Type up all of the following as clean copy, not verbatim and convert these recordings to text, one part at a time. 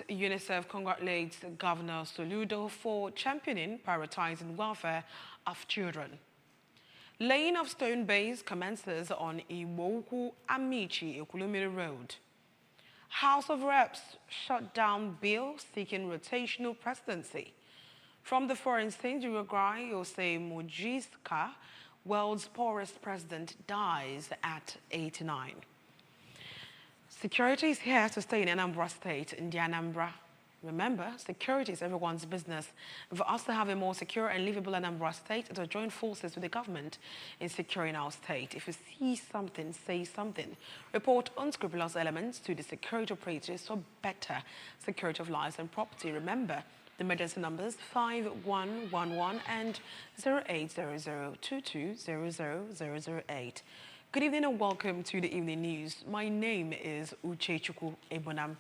UNICEF congratulates Governor Soludo for championing prioritizing welfare of children. Laying of stone base commences on Iwoku Amici Ekulumiri Road. House of Reps shut down bill seeking rotational presidency. From the foreign state, Uruguay, Jose Mujica, world's poorest president, dies at 89. Security is here to stay in Anambra State, in the Anambra. Remember, security is everyone's business. And for us to have a more secure and livable Anambra State, to join forces with the government in securing our state. If you see something, say something. Report unscrupulous elements to the security operators for better security of lives and property. Remember, the emergency numbers 5111 and 0800220008. Good evening and welcome to the evening news. My name is Uchechukwu Ebonam.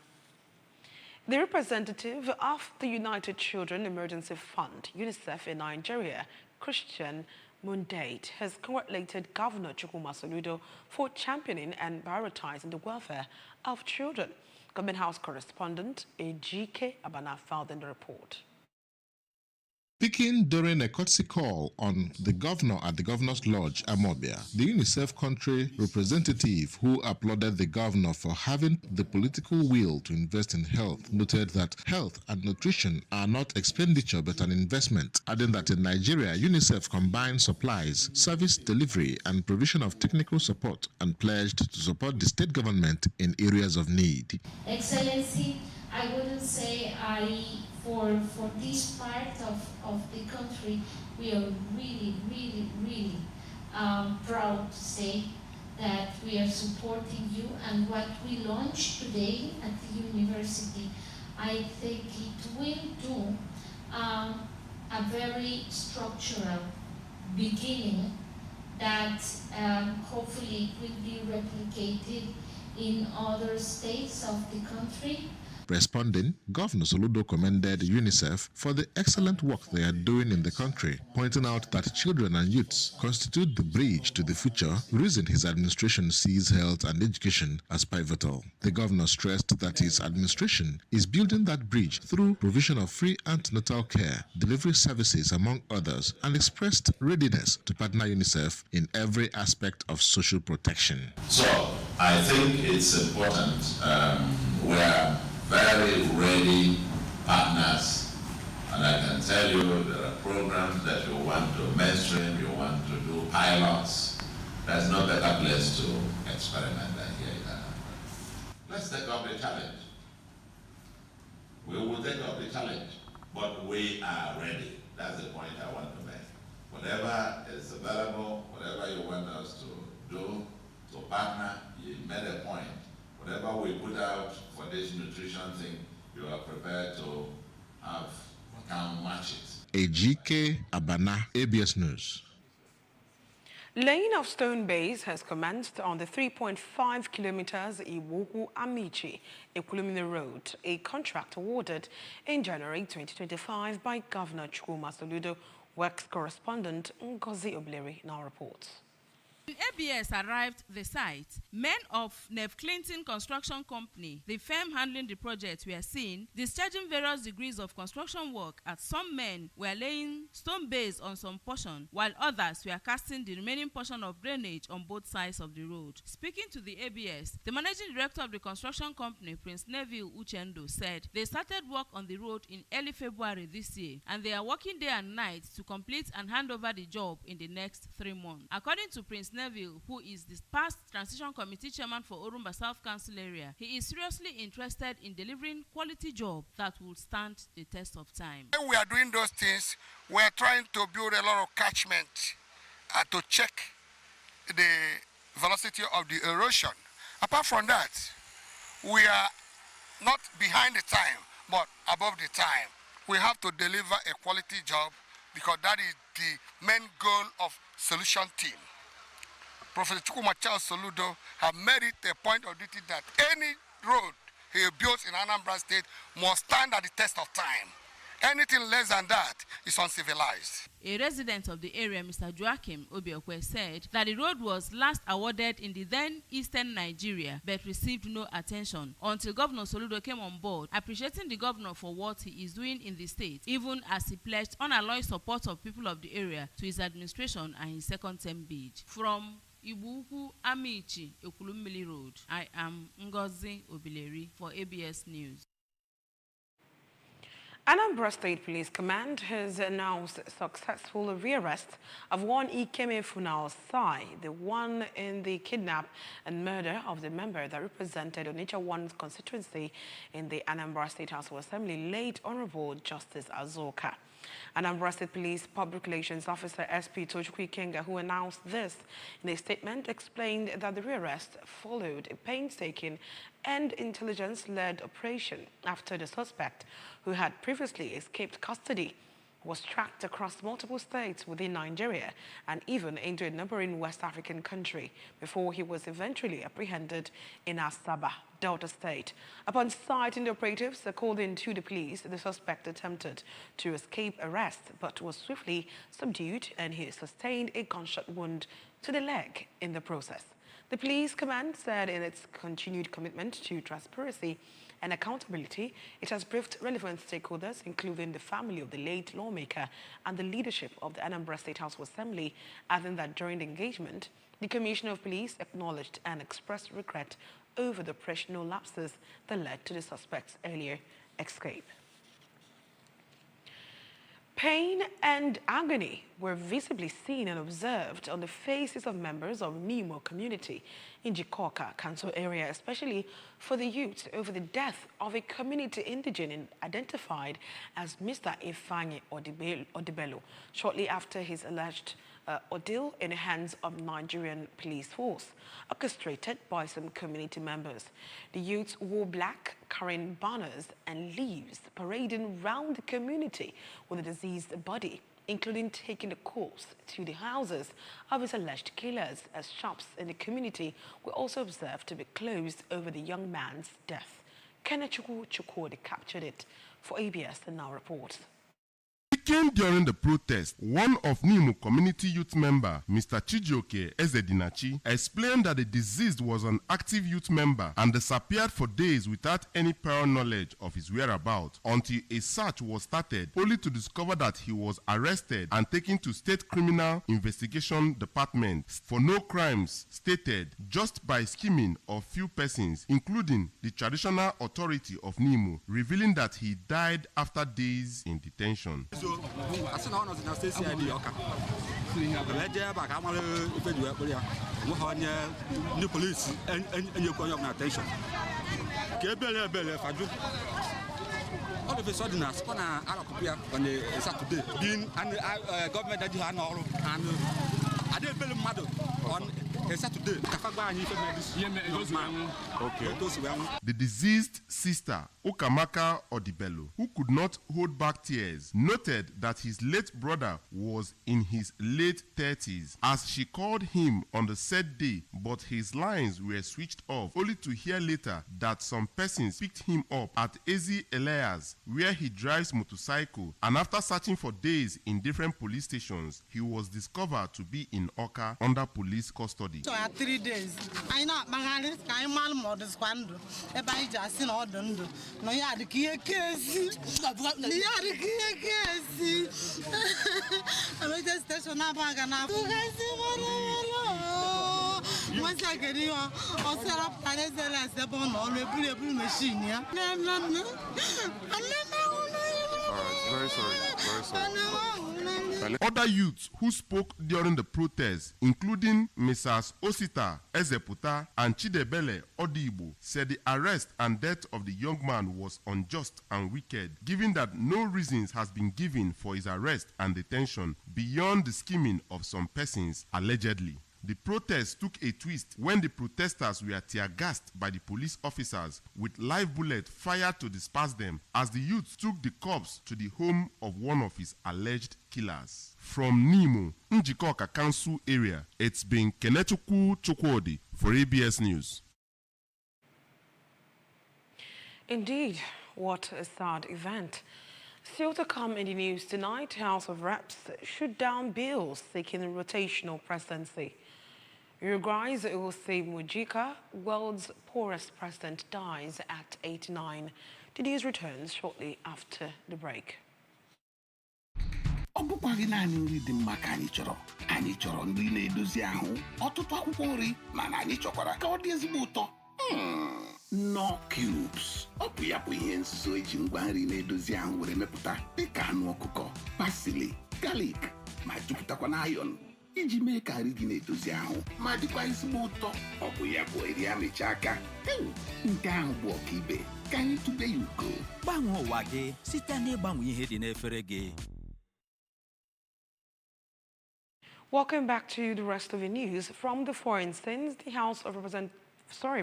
The representative of the United Children Emergency Fund, UNICEF in Nigeria, Christian Mundate, has congratulated Governor Chukwuma Soludo for championing and prioritizing the welfare of children. Government House correspondent Ejike Abana filed in the report. Speaking during a courtesy call on the governor at the Governor's Lodge, Amobia, the UNICEF country representative who applauded the governor for having the political will to invest in health noted that health and nutrition are not expenditure but an investment, adding that in Nigeria, UNICEF combines supplies, service delivery and provision of technical support and pledged to support the state government in areas of need. Excellency, I wouldn't say for this part of the country, we are really proud to say that we are supporting you, and what we launched today at the university, I think it will do a very structural beginning that hopefully will be replicated in other states of the country. Responding, Governor Soludo commended UNICEF for the excellent work they are doing in the country, pointing out that children and youths constitute the bridge to the future, reason his administration sees health and education as pivotal. The governor stressed that his administration is building that bridge through provision of free antenatal care, delivery services, among others, and expressed readiness to partner UNICEF in every aspect of social protection. So, I think it's important we are very ready partners, and I can tell you there are programs that you want to mainstream, you want to do pilots. There's no better place to experiment than here in Anambra. Let's take up the challenge. We will take up the challenge, but we are ready. That's the point I want to make. Whatever is available, whatever you want us to do, to partner, you made a point. Whatever we put out for this nutrition thing, you are prepared to have can match it. Ejike Abana, ABS News. Laying of stone base has commenced on the 3.5 kilometers Iwoku Amici Ekulumiri Road, a contract awarded in January 2025 by Governor Chukwuma Soludo. Works correspondent Ngozi Obleri in our report. When ABS arrived the site, men of Nev Clinton Construction Company, the firm handling the project, were seen discharging various degrees of construction work as some men were laying stone base on some portion, while others were casting the remaining portion of drainage on both sides of the road. Speaking to the ABS, the managing director of the construction company, Prince Neville Uchendo, said they started work on the road in early February this year, and they are working day and night to complete and hand over the job in the next 3 months. According to Prince Neville, who is the past transition committee chairman for Orumba South Council area, he is seriously interested in delivering quality job that will stand the test of time. When we are doing those things, we are trying to build a lot of catchment to check the velocity of the erosion. Apart from that, we are not behind the time, but above the time. We have to deliver a quality job because that is the main goal of solution team. Professor Chukwuma Soludo have made it a point of duty that any road he builds in Anambra State must stand at the test of time. Anything less than that is uncivilized. A resident of the area, Mr. Joachim Obiokwe, said that the road was last awarded in the then eastern Nigeria but received no attention until Governor Soludo came on board, appreciating the governor for what he is doing in the state, even as he pledged unalloyed support of people of the area to his administration and his second-term bid. From Ibuku Amichi, Ekulummili Road, I am Ngozi Obileri for ABS News. Anambra State Police Command has announced successful rearrest of one Ikeme Funao Sai, the one in the kidnap and murder of the member that represented Onitsha 1's constituency in the Anambra State House of Assembly, late Honorable Justice Azoka. Anambra State Police Public Relations Officer SP Tochukwu Ikenga, who announced this in a statement, explained that the rearrest followed a painstaking and intelligence-led operation after the suspect, who had previously escaped custody, was tracked across multiple states within Nigeria and even into a neighboring West African country before he was eventually apprehended in Asaba, Delta State. Upon sighting the operatives, according to the police, the suspect attempted to escape arrest but was swiftly subdued, and he sustained a gunshot wound to the leg in the process. The police command said in its continued commitment to transparency and accountability, it has briefed relevant stakeholders, including the family of the late lawmaker and the leadership of the Anambra State House of Assembly, adding that during the engagement, the Commissioner of Police acknowledged and expressed regret over the operational lapses that led to the suspect's earlier escape. Pain and agony were visibly seen and observed on the faces of members of Nemo community in Jikoka, Council area, especially for the youth over the death of a community indigene identified as Mr. Ifeanyi Odibelo shortly after his alleged ordeal in the hands of Nigerian police force, orchestrated by some community members. The youths wore black, carrying banners and leaves, parading round the community with a diseased body, including taking the corpse to the houses of his alleged killers, as shops in the community were also observed to be closed over the young man's death. Kenechukwu Chukwudi captured it for ABS and now reports. Speaking during the protest, one of Nimo community youth member, Mr. Chijioke Ezedinachi, explained that the deceased was an active youth member and disappeared for days without any prior knowledge of his whereabouts until a search was started, only to discover that he was arrested and taken to State Criminal Investigation Department for no crimes stated, just by scheming of few persons, including the traditional authority of Nimo, revealing that he died after days in detention. As soon as I say I do, new police and you call your attention. All of a sudden, I spun out of on the Saturday, being and government that you had all, and I didn't build a model on a Saturday. Okay. The deceased sister, Ukamaka Odibelo, who could not hold back tears, noted that his late brother was in his late 30s as she called him on the said day, but his lines were switched off, only to hear later that some persons picked him up at Ezi Elias, where he drives motorcycle, and after searching for days in different police stations, he was discovered to be in Oka under police custody. So 3 days. I know Mangalis, I'm more than Squando. If I just in order, no, you had the key case. You had the key case. I just station up and up. Once I get you, I'll set up a bone machine. Very sorry. Very sorry. Other youths who spoke during the protest, including Mrs. Osita Ezeputa and Chidebele Odibo, said the arrest and death of the young man was unjust and wicked, given that no reasons has been given for his arrest and detention beyond the scheming of some persons allegedly. The protest took a twist when the protesters were tear-gassed by the police officers with live bullets fired to disperse them as the youth took the corpse to the home of one of his alleged killers. From Nimo, Njikoka Council area, it's been Kenechukwu Chukwudi for ABS News. Indeed, what a sad event. Still to come in the news tonight, House of Reps shoot down bills seeking rotational presidency. Uruguay's Jose Mujica, world's poorest president, dies at 89. The news returns shortly after the break. Ọ bụkwaghị naanị nri dị mma ka anyị chọrọ nri na-edozi ahụ ọtụtụ akwụkwọ nri mana anyị chọkwara ka ọ dị ezigbo ụtọ Knorr Cubes ọ bụ ya bụ ihe nso eji ngwa nri na-edozi ahụ were mepụta dịka anụ ọkụkọ pasili galik ma jupụtakwa na iron iji mee ka nri gị na-edozi ahụ ma dịkwa ezigbo ụtọ ọ bụ ya bụ eri amịcha aka nke ahụ bụ ọkaibe ka anyị tụbe ya ugo gbanwee ụwa gị site n'ịgbanwe ihe dị n'efere gị. Welcome back to the rest of the news. From the foreign scenes,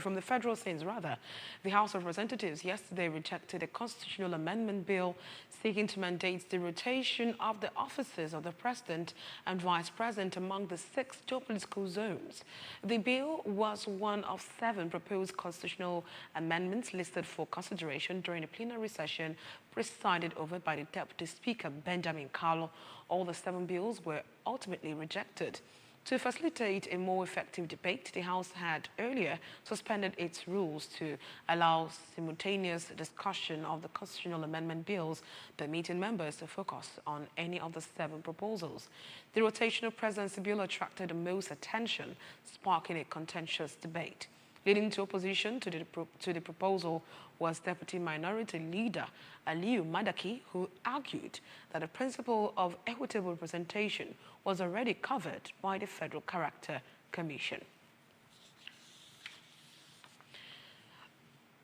from the federal scenes rather, the House of Representatives yesterday rejected a constitutional amendment bill seeking to mandate the rotation of the offices of the President and Vice President among the 6 geopolitical zones. The bill was one of 7 proposed constitutional amendments listed for consideration during the plenary session presided over by the Deputy Speaker Benjamin Kalu. All the 7 bills were ultimately rejected. To facilitate a more effective debate, the House had earlier suspended its rules to allow simultaneous discussion of the constitutional amendment bills, permitting members to focus on any of the 7 proposals. The rotational presidency bill attracted the most attention, sparking a contentious debate. Leading to opposition to the proposal was Deputy Minority Leader Aliyu Madaki, who argued that the principle of equitable representation was already covered by the Federal Character Commission.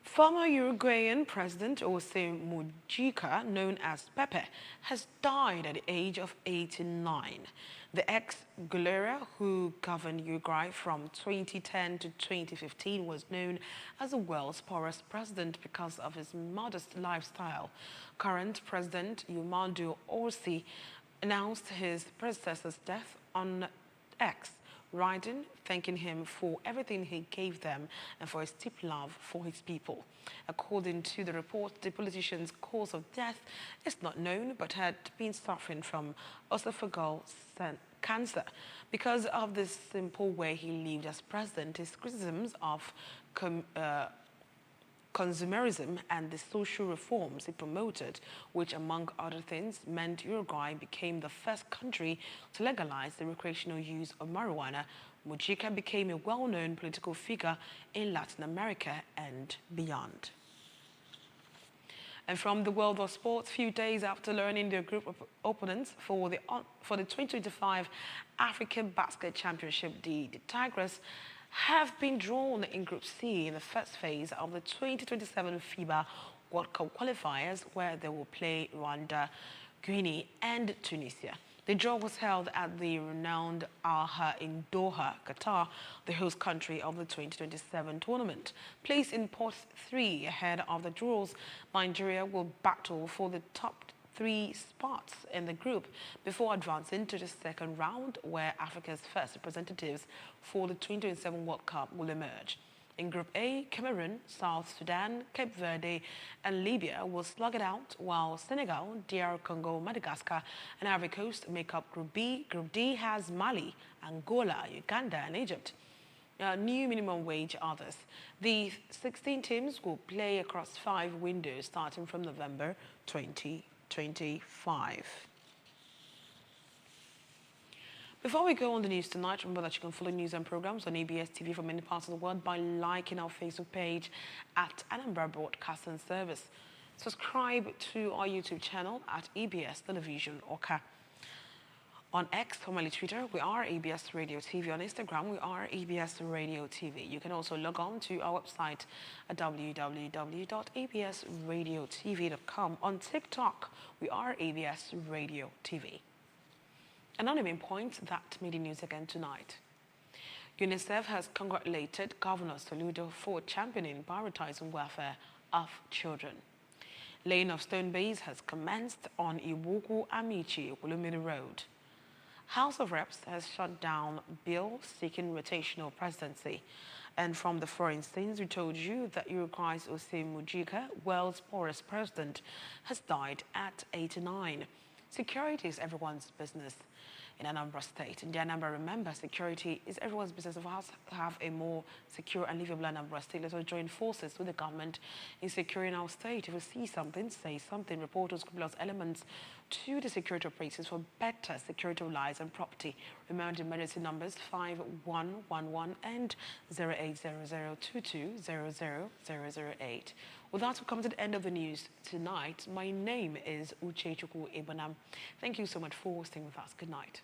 Former Uruguayan President Jose Mujica, known as Pepe, has died at the age of 89. The ex-Guerrilla, who governed Uruguay from 2010 to 2015, was known as the world's poorest president because of his modest lifestyle. Current President Yumando Orsi announced his predecessor's death on X, writing, thanking him for everything he gave them and for his deep love for his people. According to the report, the politician's cause of death is not known, but had been suffering from esophageal cancer. Because of the simple way he lived as president, his criticisms of consumerism and the social reforms he promoted, which among other things meant Uruguay became the first country to legalize the recreational use of marijuana, Mujica became a well-known political figure in Latin America and beyond. And from the world of sports, few days after learning their group of opponents for the 2025 African Basket Championship, the Tigers have been drawn in Group C in the first phase of the 2027 FIBA World Cup qualifiers, where they will play Rwanda, Guinea and Tunisia. The draw was held at the renowned Al-Ha in Doha, Qatar, the host country of the 2027 tournament. Placed in pot 3 ahead of the draws, Nigeria will battle for the top 3 spots in the group before advancing to the second round, where Africa's first representatives for the 2027 World Cup will emerge. In Group A, Cameroon, South Sudan, Cape Verde and Libya will slug it out, while Senegal, DR Congo, Madagascar and Ivory Coast make up Group B. Group D has Mali, Angola, Uganda and Egypt. New minimum wage others. The 16 teams will play across 5 windows starting from November 2025. Before we go on the news tonight, remember that you can follow news and programs on ABS TV from many parts of the world by liking our Facebook page at Anambra Broadcasting Service. Subscribe to our YouTube channel at ABS Television Oka. On X, formerly Twitter, we are ABS Radio TV. On Instagram, we are ABS Radio TV. You can also log on to our website at www.absradiotv.com. On TikTok, we are ABS Radio TV. Anonymous points that made the news again tonight. UNICEF has congratulated Governor Soludo for championing prioritizing welfare of children. Laying of stone base has commenced on Iwoku Amici Ulumiri Road. House of Reps has shut down bill seeking rotational presidency. And from the foreign scenes, we told you that Uruguay's Jose Mujica, world's poorest president, has died at 89. Security is everyone's business in Anambra State. In the Anambra, remember, security is everyone's business. Of us have a more secure and livable Anambra State. Let us join forces with the government in securing our state. If we see something, say something. Reporters could plus elements to the security operators for better security of lives and property. Remember the emergency numbers 5111 and 0800220008. With that, we come to the end of the news tonight. My name is Uchechukwu Ibanam. Thank you so much for staying with us. Good night.